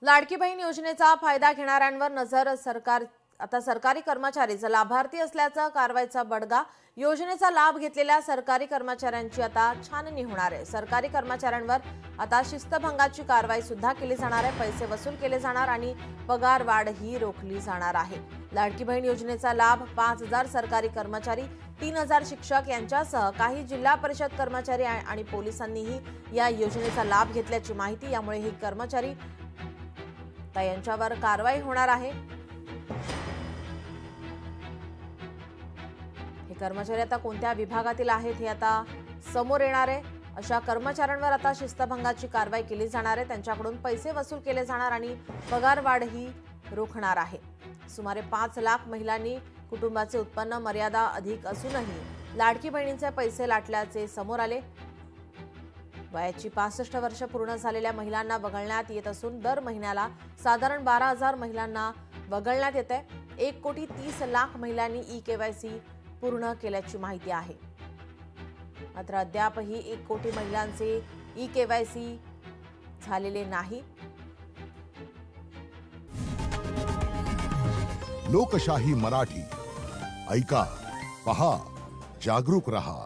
लाडकी बहीण योजनेचा फायदा घेणाऱ्यांवर नजर. सरकारी कर्मचारीच लाभार्थी असल्याचा कारवाईचा बडगा. योजनेचा लाभ घेतलेल्या सरकारी कर्मचाऱ्यांची आता छाननी होणार आहे. सरकारी कर्मचाऱ्यांवर आता शिस्तभंगाची कारवाई सुद्धा केली जाणार आहे. पैसे वसूल केले जाणार आणि पगार वाढही रोखली जाणार आहे. लाडकी बहीण योजनेचा लाभ 5,000 सरकारी कर्मचारी, 3,000 शिक्षक यांच्यासह काही जिल्हा परिषद कर्मचारी आणि पोलिसांनीही या योजनेचा लाभ घेतल्याची माहिती. यामुळे ही कर्मचारी यांच्यावर कारवाई होणार आहे. हे कर्मचारी आता कोणत्या विभागातील आहेत हे आता समोर येणार आहे. अशा कर्मचाऱ्यांवर आता शिस्तभंगाची कारवाई केली जाणार आहे. त्यांच्याकडून पैसे वसूल केले जाणार आणि पगारवाढही रोखणार आहे. सुमारे 5 लाख महिलांनी कुटुंबाचे उत्पन्न मर्यादा अधिक असूनही लाडकी बहिणींचे पैसे लाटल्याचे समोर आले. वयाची 65 वर्ष पूर्ण झालेल्या महिलांना वगळण्यात येत असून दर महिन्याला साधारण 12,000 महिलांना वगळण्यात येते. 1,30,00,000 महिलांनी ई-केवायसी पूर्ण केल्याची माहिती आहे. मात्र अद्यापही 1 कोटी महिलांचे ई-केवायसी झालेले नाही. लोकशाही मराठी ऐका, पहा, जागरूक रहा.